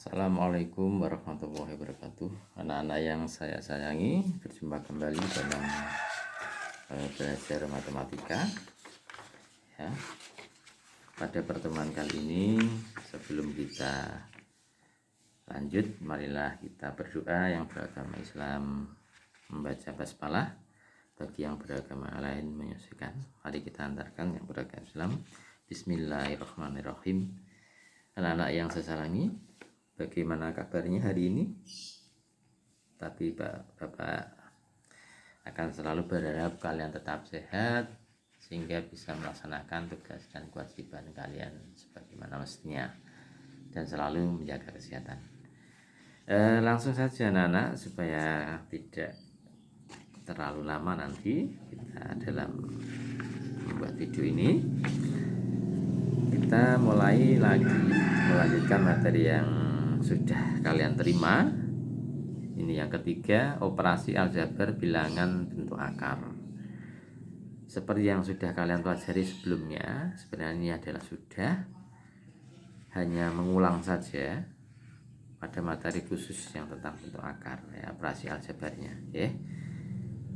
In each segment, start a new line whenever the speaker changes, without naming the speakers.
Assalamualaikum warahmatullahi wabarakatuh. Anak-anak yang saya sayangi, berjumpa kembali dalam belajar matematika ya. Pada pertemuan kali ini, sebelum kita lanjut, marilah kita berdoa. Yang beragama Islam membaca basmalah, bagi yang beragama lain menyesuaikan. Mari kita antarkan yang beragama Islam. Bismillahirrahmanirrahim. Anak-anak yang saya sayangi, bagaimana kabarnya hari ini? Tapi Bapak akan selalu berharap kalian tetap sehat sehingga bisa melaksanakan tugas dan kewajiban kalian sebagaimana mestinya dan selalu menjaga kesehatan. Langsung saja anak-anak, supaya tidak terlalu lama nanti kita dalam membuat video ini. Kita mulai lagi melanjutkan materi yang sudah kalian terima. Ini yang ketiga, operasi aljabar bilangan bentuk akar. Seperti yang sudah kalian pelajari sebelumnya, sebenarnya ini adalah sudah hanya mengulang saja pada materi khusus yang tentang bentuk akar ya, operasi aljabarnya ya.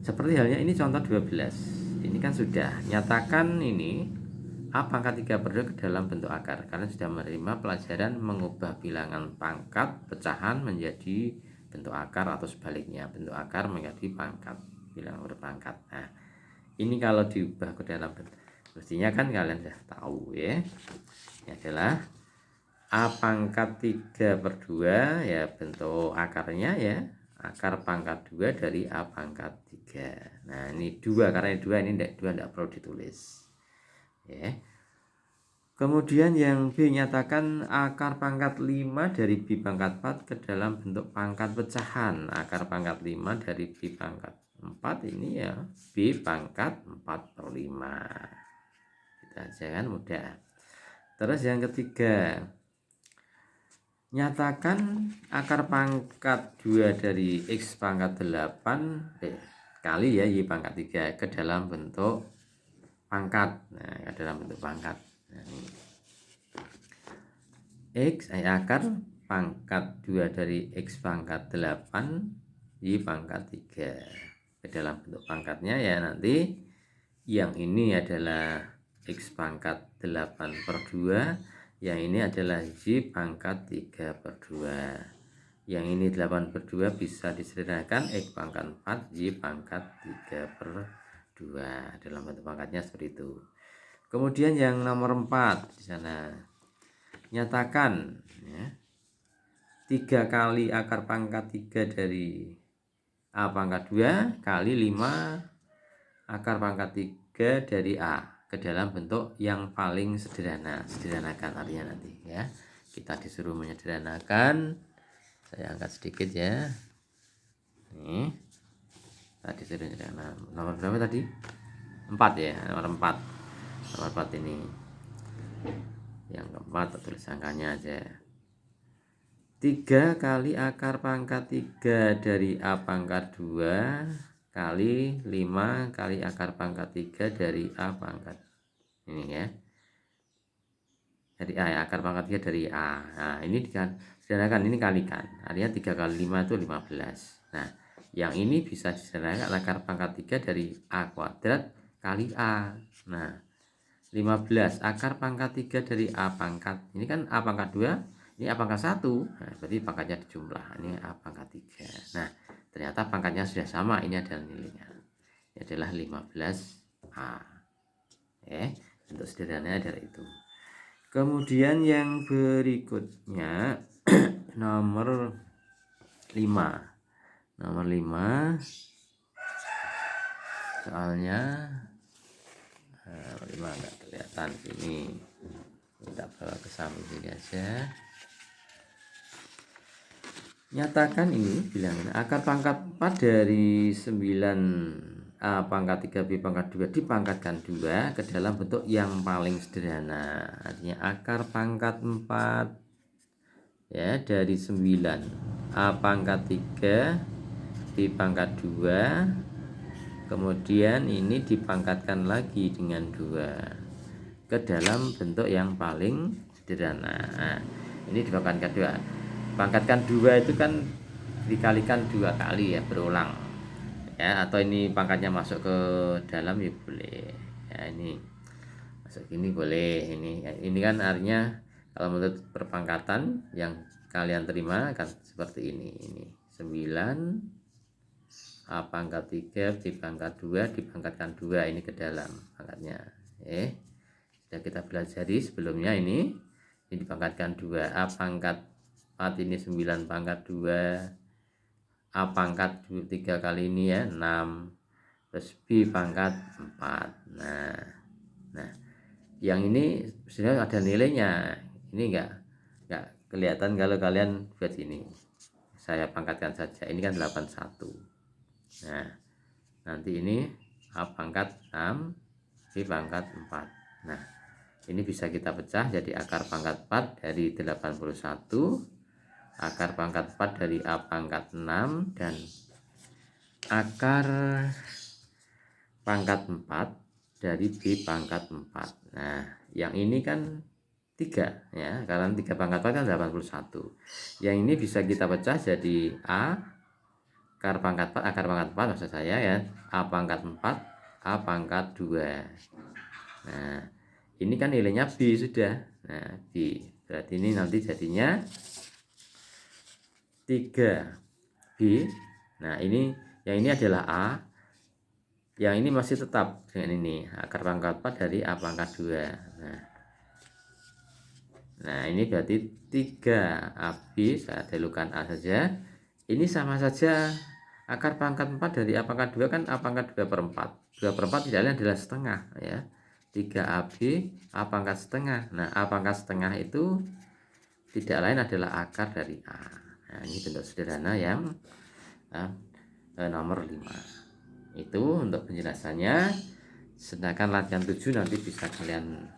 Seperti halnya ini contoh 12. Ini kan sudah nyatakan ini A pangkat 3/2 ke dalam bentuk akar. Kalian sudah menerima pelajaran mengubah bilangan pangkat pecahan menjadi bentuk akar atau sebaliknya, bentuk akar menjadi pangkat bilangan berpangkat. Nah, ini kalau diubah ke dalam bentuk, mestinya kan kalian sudah tahu ya. Ini adalah A pangkat 3/2 ya, bentuk akarnya ya, akar pangkat 2 dari A pangkat 3. Nah, ini 2, karena ini 2, ini 2 tidak perlu ditulis ya. Kemudian yang B, nyatakan akar pangkat 5 dari B pangkat 4 ke dalam bentuk pangkat pecahan. Akar pangkat 5 dari B pangkat 4 ini ya, B pangkat 4/5. Kita aja kan mudah. Terus yang ketiga, nyatakan akar pangkat 2 dari X pangkat 8 kali ya Y pangkat 3 ke dalam bentuk pangkat. Nah, ke dalam bentuk pangkat. Nah, X akar pangkat 2 dari X pangkat 8 Y pangkat 3 ke dalam bentuk pangkatnya ya. Nanti yang ini adalah X pangkat 8/2, yang ini adalah Y pangkat 3/2. Yang ini 8/2 bisa disederhanakan X pangkat 4 Y pangkat 3/2. Dalam bentuk pangkatnya seperti itu. Kemudian yang nomor 4 di sana, nyatakan ya, 3 kali akar pangkat 3 dari A pangkat 2 kali 5 akar pangkat 3 dari A ke dalam bentuk yang paling sederhana. Sederhanakan artinya nanti ya. Kita disuruh menyederhanakan. Saya angkat sedikit ya. Nih. Tadi sudah sederhana. Nomor berapa tadi? 4 ya, nomor 4. Nomor 4 ini. Yang keempat tulis angkanya aja. 3 kali akar pangkat 3 dari A pangkat 2 kali 5 kali akar pangkat 3 dari A pangkat ini ya. Dari A ya, akar pangkat 3 dari A. Nah, ini disederhanakan, ini kalikan. Artinya 3 kali 5 itu 15. Nah, yang ini bisa disederhanakan akar pangkat 3 dari A kuadrat kali A. Nah, 15 akar pangkat 3 dari A pangkat. Ini kan A pangkat 2, ini A pangkat 1. Nah, berarti pangkatnya dijumlah. Ini A pangkat 3. Nah, ternyata pangkatnya sudah sama. Ini adalah nilainya. Ini adalah 15A. Untuk sederhananya adalah itu. Kemudian yang berikutnya nomor 5. Nomor 5 soalnya 5 enggak kelihatan sini. Kita bawa ke samping sini aja. Nyatakan ini bilangan akar pangkat 4 dari 9 A pangkat 3 B pangkat 2 dipangkatkan 2 ke dalam bentuk yang paling sederhana. Artinya akar pangkat 4 ya dari 9 A pangkat 3 B pangkat 2, kemudian ini dipangkatkan lagi dengan 2 ke dalam bentuk yang paling sederhana. Nah, ini dipangkatkan 2. pangkatkan 2 itu kan dikalikan 2 kali ya, berulang ya, atau ini pangkatnya masuk ke dalam ya boleh ya, ini masuk gini boleh, ini kan artinya kalau menurut perpangkatan yang kalian terima kan seperti ini 9 A pangkat 3 B pangkat 2 dipangkatkan 2 ini ke dalam pangkatnya. Sudah kita pelajari sebelumnya, ini dipangkatkan 2 A pangkat 4 ini 9 pangkat 2 A pangkat 3 kali ini ya 6, terus B pangkat 4. Nah yang ini sebenarnya ada nilainya, ini enggak kelihatan kalau kalian buat ini. Saya pangkatkan saja, ini kan 81. Nah nanti ini A pangkat 6 B pangkat 4. Nah ini bisa kita pecah jadi akar pangkat 4 dari 81, akar pangkat 4 dari A pangkat 6, dan akar pangkat 4 dari B pangkat 4. Nah yang ini kan 3 ya, karena 3 pangkat 4 kan 81. Yang ini bisa kita pecah jadi akar pangkat 4, akar pangkat 4 maksud saya ya, A pangkat 4 A pangkat 2. Nah ini kan nilainya B sudah. Nah B berarti ini nanti jadinya 3B. Nah ini yang ini adalah A, yang ini masih tetap dengan ini akar pangkat 4 dari A pangkat 2. Nah ini berarti 3AB, saya dahulukan A saja. Ini sama saja, akar pangkat 4 dari A pangkat 2 kan A pangkat 2 per 4. 2 per 4 tidak lain adalah setengah ya. 3AB A pangkat setengah. Nah A pangkat setengah itu tidak lain adalah akar dari A. Nah ini bentuk sederhana yang nomor 5. Itu untuk penjelasannya. Sedangkan latihan 7 nanti bisa kalian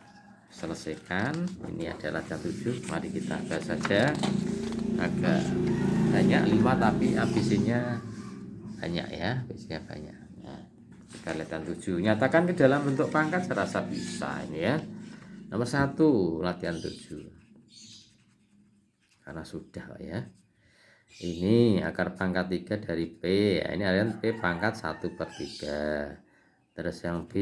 selesaikan. Ini adalah latihan 7. Mari kita bahas saja. Agak banyak 5 tapi ABC-nya banyak ya, ABC-nya banyak. Nah, kita latihan 7. Nyatakan ke dalam bentuk pangkat, saya rasa bisa ini ya. Nomor 1 latihan 7. Karena sudah Pak ya. Ini akar pangkat 3 dari P ya, ini aliran P pangkat 1/3. Terus yang B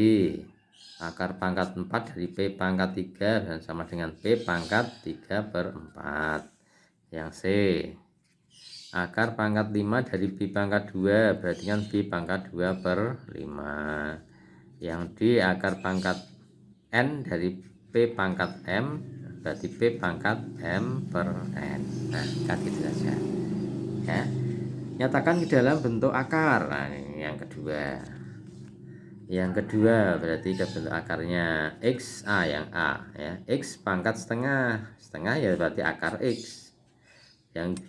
akar pangkat 4 dari P pangkat 3 dan sama dengan P pangkat 3/4. Yang C akar pangkat 5 dari B pangkat 2 berarti kan B pangkat 2/5. Yang D akar pangkat N dari P pangkat M berarti P pangkat M/N. Nah kan gitu saja ya. Nyatakan ke dalam bentuk akar. Nah ini yang kedua. Yang kedua berarti ke bentuk akarnya X A, yang A ya, X pangkat setengah. Setengah ya berarti akar X. Yang B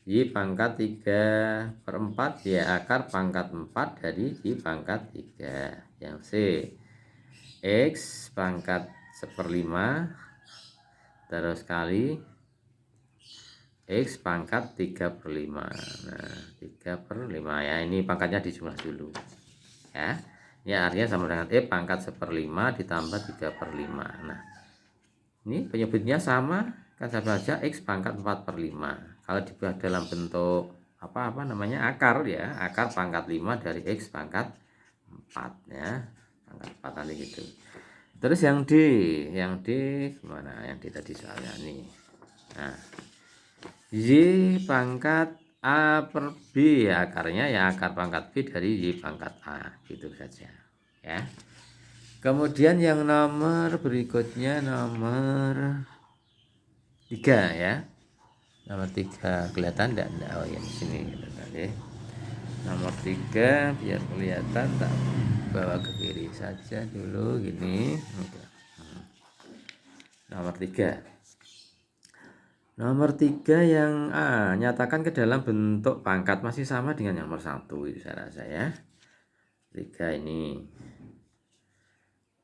Y pangkat 3/4 ya, akar pangkat 4 dari Y pangkat 3. Yang C X pangkat 1/5 terus kali X pangkat 3/5. Nah 3/5 ya, ini pangkatnya dijumlah dulu ya. Ini artinya sama dengan E pangkat 1/5 ditambah 3/5. Nah ini penyebutnya sama kan, sama saja X pangkat 4/5. Kalau dibuat dalam bentuk apa namanya akar ya, akar pangkat 5 dari X pangkat 4 ya, pangkat 4 tadi gitu. Terus yang D gimana? Yang D tadi soalnya nih. Nah Y pangkat A per B ya, akarnya ya akar pangkat B dari Y pangkat A, gitu saja ya. Kemudian yang nomor berikutnya nomor 3 ya. Nomor 3 kelihatan enggak? Oh ya di sini tadi. Nomor 3 biar kelihatan, tak bawa ke kiri saja dulu gini. Nomor 3. Nomor 3 yang A, nyatakan ke dalam bentuk pangkat, masih sama dengan yang nomor 1 itu saya rasa ya. 3 ini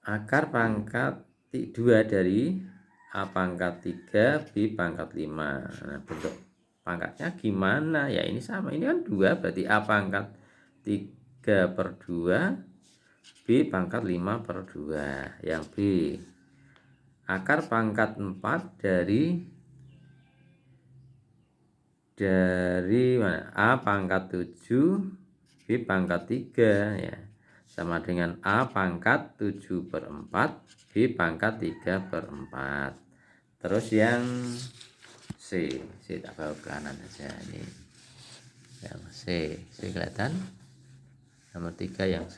akar pangkat 2 dari A pangkat 3 B pangkat 5. Nah bentuk pangkatnya gimana ya, ini sama, ini kan 2 berarti A pangkat 3/2 B pangkat 5/2. Yang B akar pangkat 4 dari dari mana? A pangkat 7 B pangkat 3 ya, sama dengan A pangkat 7/4 B pangkat 3/4. Terus yang C tak bawa ke kanan aja ini. Yang C kelihatan nomor 3 yang C,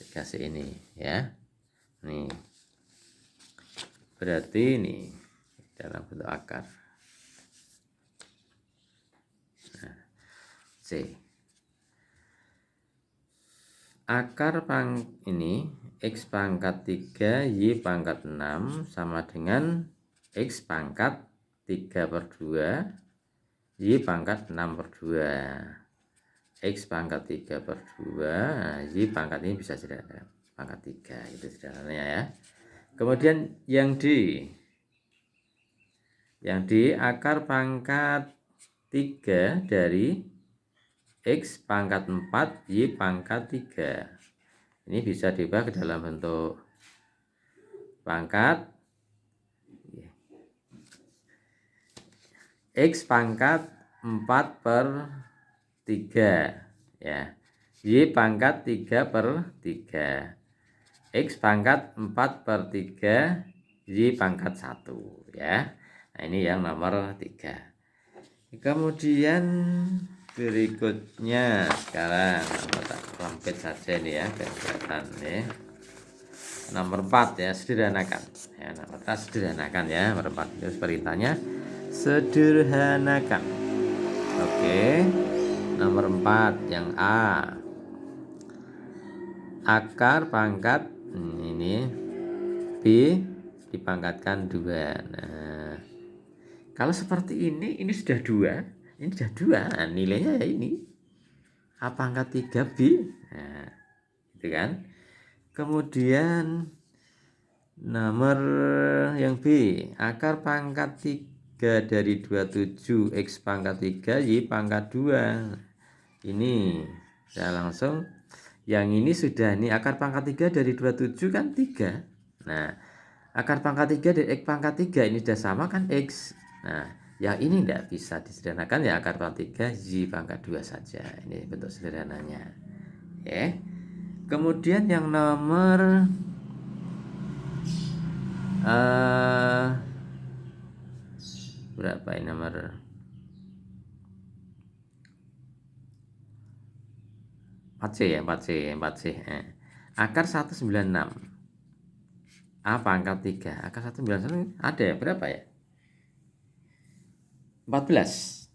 dikasih ini ya. Nih berarti ini dalam bentuk akar. Nah, C akar ini X pangkat 3 Y pangkat 6 sama dengan X pangkat 3/2 Y pangkat 6/2. X pangkat 3/2 Y pangkat ini bisa sederhana pangkat 3, itu sederhananya ya. Kemudian yang D akar pangkat 3 dari X pangkat 4 Y pangkat 3. Ini bisa diubah ke dalam bentuk pangkat X pangkat 4/3 ya, Y pangkat 3/3, X pangkat 4/3 Y pangkat 1 ya. Nah ini yang nomor 3. Kemudian berikutnya sekarang tak lampet saja ini ya, kelihatan ya. Nomor 4 ya, sederhanakan ya. Nomor 4 sederhanakan ya. Nomor 4 itu perintahnya sederhanakan. Oke. Nomor 4 yang A. Akar pangkat ini B dipangkatkan 2. Nah, kalau seperti ini sudah 2. Ini sudah 2. Nah, nilainya ya ini. A pangkat 3 B. Nah, itu kan. Kemudian nomor yang B, akar pangkat 3 dari 27 X pangkat 3 Y pangkat 2. Ini saya langsung, yang ini sudah, ini akar pangkat 3 dari 27 kan 3. Nah, akar pangkat 3 dari X pangkat 3 ini sudah sama kan X. Nah, yang ini tidak bisa disederhanakan ya, akar pangkat 3 Y pangkat 2 saja. Ini bentuk sederhananya. Oke. Kemudian yang nomor berapa ini nomor 4C ya, 4C. Akar 196 A pangkat 3. Akar 196 ada ya, berapa ya? 14.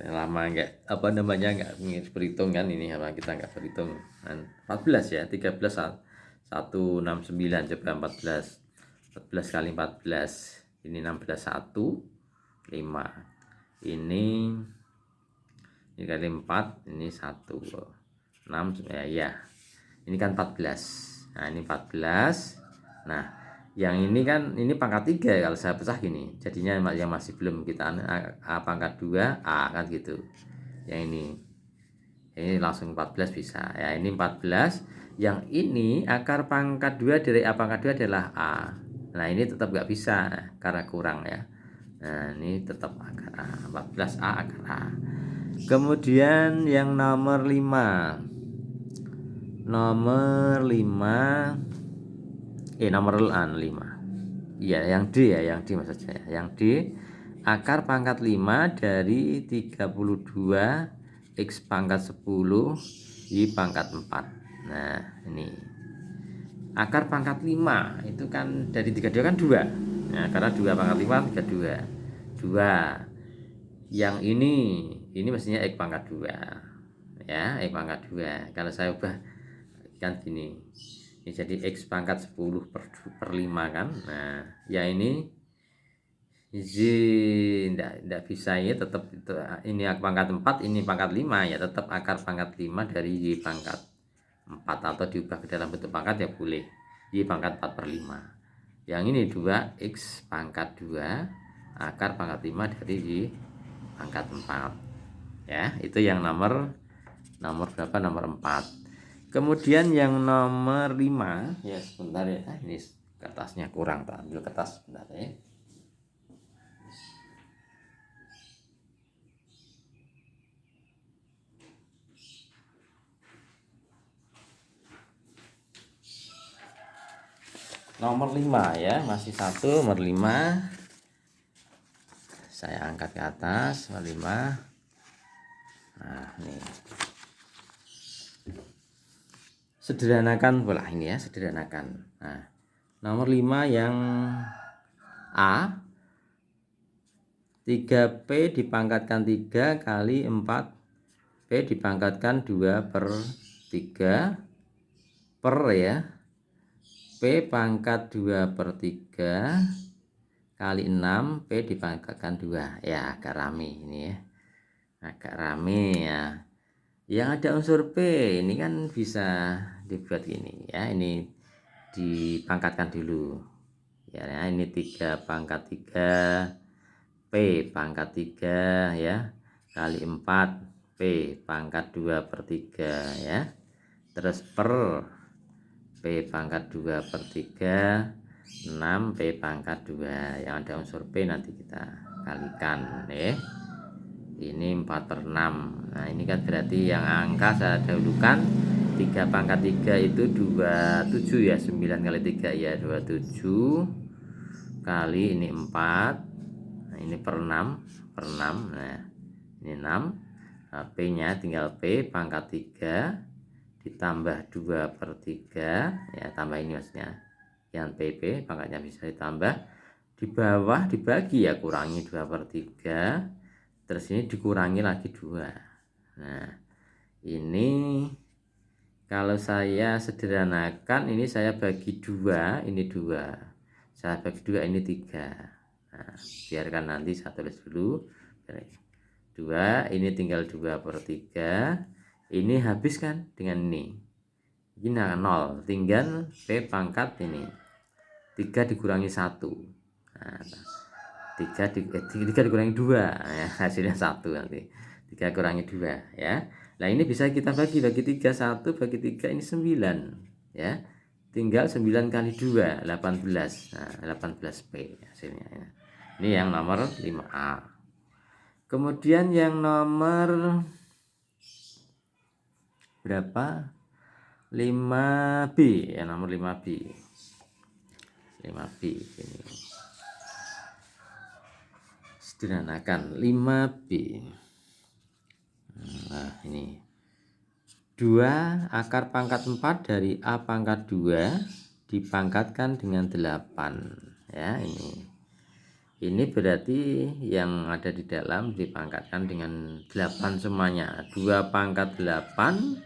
Lama enggak enggak berhitung kan, ini apa kita enggak berhitung. 14 ya, 13 169 coba 14 kali 14 ini 16 1 5 ini kali 4 ini 1 6 ya, ini kan 14. Nah ini 14. Nah yang ini kan ini pangkat 3, kalau saya pecah gini jadinya yang masih belum kita A pangkat 2 A kan gitu. Yang ini langsung 14 bisa ya, ini 14. Yang ini akar pangkat 2 dari A pangkat 2 adalah A. Nah ini tetap nggak bisa karena kurang ya. Nah ini tetap akar A, 14A akar A. Kemudian yang nomor 5 nomor 5 iya yang D ya, yang D maksud saya. Yang D akar pangkat 5 dari 32 X pangkat 10 Y pangkat 4. Nah ini akar pangkat 5 itu kan dari 32 kan 2. Nah karena 2 pangkat 5 2. Yang ini mestinya X pangkat 2 ya, X pangkat 2. Kalau saya ubah kan gini, ini jadi X pangkat 10/5 kan. Nah ya ini Z tidak bisa ya, tetap itu, ini pangkat 4 ini pangkat 5 ya, tetap akar pangkat 5 dari Y pangkat 4, atau diubah ke dalam bentuk pangkat ya boleh, Y pangkat 4/5. Yang ini 2 X pangkat 2 akar pangkat 5 dari Y pangkat 4 ya. Itu yang nomor berapa, nomor 4. Kemudian yang nomor 5 ya, sebentar ya, ini kertasnya kurang, tak ambil kertas sebentar ya. nomor 5 ya, masih satu nomor 5. Saya angkat ke atas nomor 5. Nah, ini sederhanakan pula ini ya, sederhanakan. Nah, nomor 5 yang A, 3P dipangkatkan 3 kali 4P dipangkatkan 2 per 3 per ya, P pangkat 2 per 3 kali 6 P dipangkatkan 2. Ya agak rame ini ya, agak rame ya. Yang ada unsur P ini kan bisa dibuat gini ya, ini dipangkatkan dulu ya, ini 3 pangkat 3 P pangkat 3 ya kali 4 P pangkat 2 per 3 ya, terus per P pangkat 2 per 3 6 P pangkat 2. Yang ada unsur P nanti kita kalikan ya. Ini 4 per 6. Nah ini kan berarti yang angka saya dahulukan 3 pangkat 3 itu 27 ya, 9 kali 3 ya 27 kali ini 4. Nah ini per 6 per 6. Nah ini 6. Nah, P nya tinggal P pangkat 3 ditambah 2 per 3 ya, tambah ini maksudnya yang PP pangkatnya bisa ditambah, di bawah dibagi ya, kurangi 2 per 3, terus ini dikurangi lagi 2. Nah ini kalau saya sederhanakan, ini saya bagi 2, ini 2, saya bagi 2, ini 3. Nah biarkan nanti saya tulis dulu 2, ini tinggal 2 per 3, ini habis kan dengan ini 0, tinggal P pangkat ini 3 dikurangi 1. Nah, 3 dikurangi 2 ya, hasilnya 1 nanti. 3 kurangi 2 ya. Nah ini bisa kita bagi 3, 1 bagi 3 ini 9 ya. Tinggal 9 kali 2 18. Nah 18P hasilnya ya. Ini yang nomor 5A. Kemudian yang nomor berapa? 5B ya, nomor 5B. 5B ini. Sederhanakan 5B. Nah ini 2 akar pangkat 4 dari A pangkat 2 dipangkatkan dengan 8 ya. Ini berarti yang ada di dalam dipangkatkan dengan 8 semuanya. 2 pangkat 8,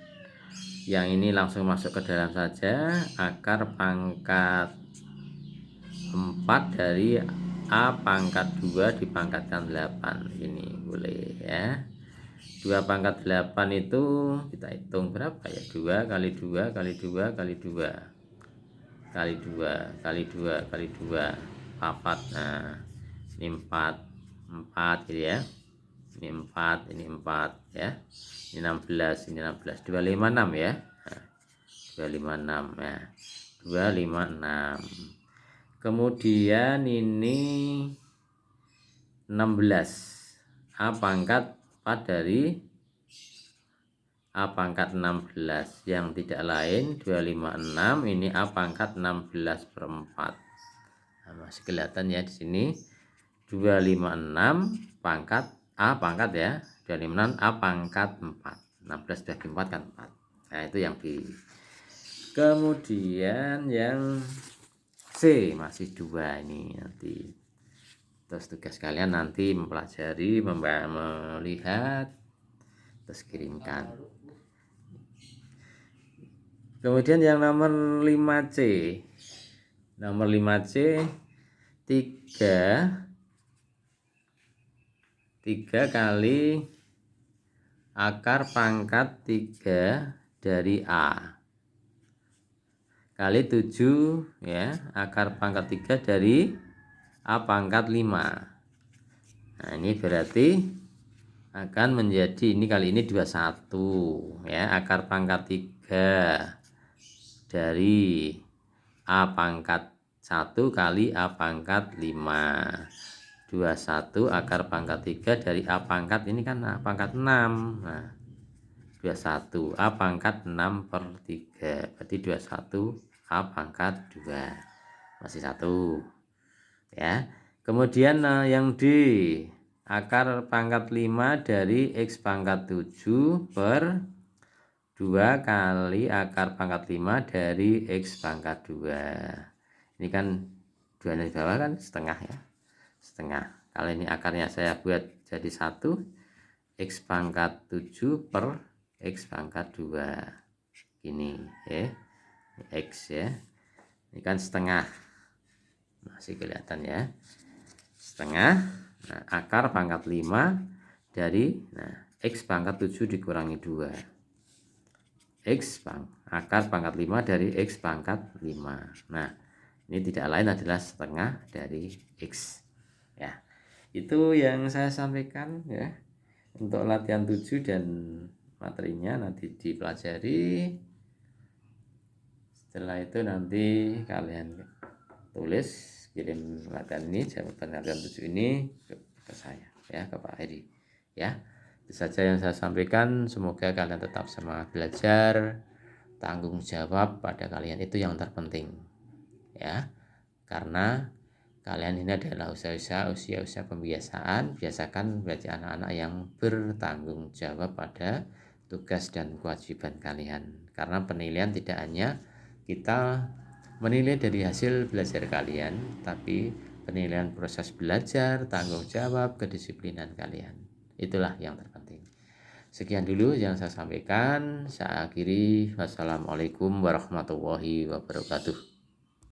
yang ini langsung masuk ke dalam saja. Akar pangkat 4 dari A pangkat 2 dipangkatkan 8. Ini boleh ya. 2 pangkat 8 itu kita hitung berapa ya, 2 kali 2 kali 2 kali 2 kali 2 kali 2 kali 2 4. Nah ini 4 gitu ya, ini 4, ini 4 ya, ini 16, ini 16, 256 ya. Nah, 256 ya, 256. Kemudian ini 16 A pangkat 4 dari A pangkat 16, yang tidak lain 256, ini A pangkat 16 per 4. Nah, masih kelihatan ya di sini 256 pangkat A pangkat ya, 256 A pangkat 4, 16 bagi 4 kan 4. Nah itu yang B. Kemudian yang C masih 2 ini nanti. Terus tugas kalian nanti mempelajari, melihat, terus kirimkan. Kemudian yang nomor 5C. Nomor 5C 3 kali akar pangkat 3 dari A kali 7 ya, akar pangkat 3 dari A pangkat 5. Nah ini berarti akan menjadi, ini kali ini 21 ya, akar pangkat 3 dari A pangkat 1 kali A pangkat 5. 21 akar pangkat 3 dari A pangkat, ini kan A pangkat 6. Nah 21 A pangkat 6 per 3, berarti 21 A pangkat 2. masih 1 ya. Kemudian yang D, akar pangkat 5 dari X pangkat 7 per 2 kali akar pangkat 5 dari X pangkat 2. Ini kan 2 di bawah kan setengah ya, setengah. Kalau ini akarnya saya buat jadi 1, X pangkat 7 per X pangkat 2 ini ya, X ya, ini kan setengah, masih kelihatan ya, setengah. Nah, akar pangkat 5 dari X pangkat 7 dikurangi 2, akar pangkat 5 dari X pangkat 5. Nah, ini tidak lain adalah setengah dari X ya. Itu yang saya sampaikan ya untuk latihan 7, dan materinya nanti dipelajari. Setelah itu nanti kalian tulis, kirim latihan ini, jawaban latihan 7 ini ke saya ya, ke Pak Heri ya. Itu saja yang saya sampaikan. Semoga kalian tetap semangat belajar, tanggung jawab pada kalian itu yang terpenting ya, karena kalian ini adalah usia pembiasaan. Biasakan belajar anak-anak yang bertanggung jawab pada tugas dan kewajiban kalian, karena penilaian tidak hanya kita menilai dari hasil belajar kalian, tapi penilaian proses belajar, tanggung jawab, kedisiplinan kalian. Itulah yang terpenting. Sekian dulu yang saya sampaikan. Saya akhiri. Wassalamualaikum warahmatullahi wabarakatuh.